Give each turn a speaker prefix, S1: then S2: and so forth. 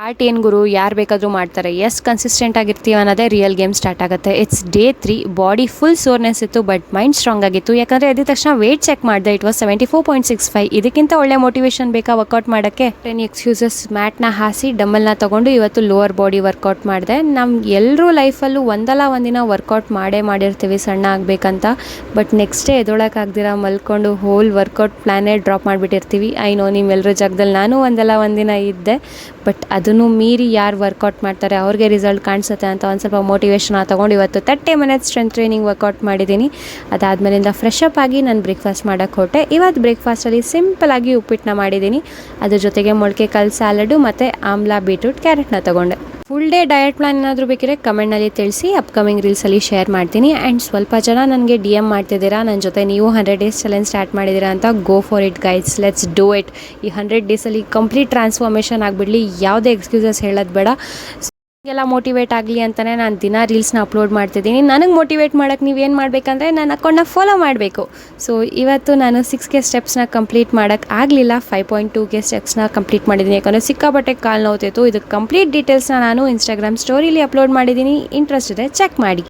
S1: Art ಏನು ಗುರು ಯಾರು ಬೇಕಾದರೂ ಮಾಡ್ತಾರೆ, ಎಷ್ಟು ಕನ್ಸಿಸ್ಟೆಂಟ್ ಆಗಿರ್ತೀವಿ ಅನ್ನೋದೇ ರಿಯಲ್ ಗೇಮ್ ಸ್ಟಾರ್ಟ್ ಆಗುತ್ತೆ. It's day 3. Body full soreness ಇತ್ತು, ಬಟ್ ಮೈಂಡ್ ಸ್ಟ್ರಾಂಗ್ ಆಗಿತ್ತು. ಯಾಕಂದರೆ ಎದ್ದ ತಕ್ಷಣ ವೇಟ್ ಚೆಕ್ ಮಾಡಿದೆ, ಇಟ್ ವಾಸ್ 74.65. ಇದಕ್ಕಿಂತ ಒಳ್ಳೆ ಮೋಟಿವೇಶನ್ ಬೇಕಾ ವರ್ಕೌಟ್ ಮಾಡೋಕ್ಕೆ? 10 ಎಕ್ಸ್ಕ್ಯೂಸಸ್ ಮ್ಯಾಟ್ನ ಹಾಸಿ ಡಂಬಲ್ನ ತೊಗೊಂಡು ಇವತ್ತು ಲೋವರ್ ಬಾಡಿ ವರ್ಕೌಟ್ ಮಾಡಿದೆ. ನಮ್ಮ ಎಲ್ಲರೂ ಲೈಫಲ್ಲೂ ಒಂದಲ್ಲ ಒಂದಿನ ವರ್ಕೌಟ್ ಮಾಡಿರ್ತೀವಿ ಸಣ್ಣ ಆಗಬೇಕಂತ. ಬಟ್ ನೆಕ್ಸ್ಟ್ ಡೇ ಎದೊಳಕ್ಕಾಗ್ದಿರ ಮಲ್ಕೊಂಡು ಹೋಲ್ ವರ್ಕೌಟ್ ಪ್ಲ್ಯಾನೇ ಡ್ರಾಪ್ ಮಾಡಿಬಿಟ್ಟಿರ್ತೀವಿ. ಐನೋ ನಿಮ್ಮೆಲ್ಲರ ಜಾಗದಲ್ಲಿ ನಾನು ಒಂದಲ್ಲ ಒಂದಿನ ಇದ್ದೆ. ಬಟ್ ಅದನ್ನು ಮೀರಿ ಯಾರು ವರ್ಕೌಟ್ ಮಾಡ್ತಾರೆ ಅವ್ರಿಗೆ ರಿಸಲ್ಟ್ ಕಾಣಿಸುತ್ತೆ ಅಂತ ಒಂದು ಸ್ವಲ್ಪ ಮೋಟಿವೇಶನ್ ತೊಗೊಂಡು ಇವತ್ತು 30 ಮಿನಿಟ್ಸ್ ಸ್ಟ್ರೆಂತ್ ಟ್ರೈನಿಂಗ್ ವರ್ಕೌಟ್ ಮಾಡಿದ್ದೀನಿ. ಅದಾದಮೇಲಿಂದ ಫ್ರೆಶ್ ಅಪ್ ಆಗಿ ನಾನು ಬ್ರೇಕ್ಫಾಸ್ಟ್ ಮಾಡೋಕ್ಕೆ ಹೊರಟೆ. ಇವತ್ತು ಬ್ರೇಕ್ಫಾಸ್ಟಲ್ಲಿ ಸಿಂಪಲಾಗಿ ಉಪ್ಪಿಟ್ಟನ್ನ ಮಾಡಿದ್ದೀನಿ. ಅದ್ರ ಜೊತೆಗೆ ಮೊಳಕೆ ಕಾಳು ಸ್ಯಾಲಡು ಮತ್ತು ಆಮ್ಲಾ ಬೀಟ್ರೂಟ್ ಕ್ಯಾರೆಟ್ನ ತೊಗೊಂಡೆ. ಫುಲ್ ಡೇ ಡಯಟ್ ಪ್ಲಾನ್ ಏನಾದರೂ ಬೇಕಿದ್ರೆ ಕಮೆಂಟ್ನಲ್ಲಿ ತಿಳಿಸಿ, ಅಪ್ಕಮಿಂಗ್ ರೀಲ್ಸಲ್ಲಿ ಶೇರ್ ಮಾಡ್ತೀನಿ. ಆ್ಯಂಡ್ ಸ್ವಲ್ಪ ಜನ ನನಗೆ DM ಮಾಡ್ತಿದ್ದೀರಾ, ನನ್ನ ಜೊತೆ ನೀವು 100 ಡೇಸ್ ಚಾಲೆಂಜ್ ಸ್ಟಾರ್ಟ್ ಮಾಡಿದ್ದೀರಾ ಅಂತ. Go for it guides, let's do it. ಈ 100 ಡೇಸಲ್ಲಿ ಕಂಪ್ಲೀಟ್ ಟ್ರಾನ್ಸ್ಫಾರ್ಮೇಷನ್ ಆಗಿಬಿಡಲಿ. ಯಾವುದೇ ಎಕ್ಸ್ಕ್ಯೂಸಸ್ ಹೇಳೋದು ಬೇಡ. ಎಲ್ಲ ಮೋಟಿವೇಟ್ ಆಗಲಿ ಅಂತಲೇ ನಾನು ದಿನ ರೀಲ್ಸ್ನ ಅಪ್ಲೋಡ್ ಮಾಡ್ತಿದ್ದೀನಿ. ನನಗೆ ಮೋಟಿವೇಟ್ ಮಾಡೋಕ್ಕೆ ನೀವೇನು ಮಾಡಬೇಕಂದ್ರೆ ನನ್ನ ಅಕೌಂಟ್ನ ಫಾಲೋ ಮಾಡಬೇಕು. ಸೊ ಇವತ್ತು ನಾನು 6K ಸ್ಟೆಪ್ಸ್ನ ಕಂಪ್ಲೀಟ್ ಮಾಡೋಕ್ಕೆ ಆಗಲಿಲ್ಲ. 5.2K ಸ್ಟೆಪ್ಸ್ನ ಕಂಪ್ಲೀಟ್ ಮಾಡಿದ್ದೀನಿ. ಯಾಕಂದರೆ ಸಿಕ್ಕಾಪಟ್ಟೆ ಕಾಲು ನೋವ್ತಿತ್ತು. ಇದಕ್ಕೆ ಕಂಪ್ಲೀಟ್ ಡೀಟೇಲ್ಸ್ನ ನಾನು ಇನ್ಸ್ಟಾಗ್ರಾಮ್ ಸ್ಟೋರಿಲಿ ಅಪ್ಲೋಡ್ ಮಾಡಿದ್ದೀನಿ. ಇಂಟ್ರೆಸ್ಟ್ ಇದೆ ಚೆಕ್ ಮಾಡಿ.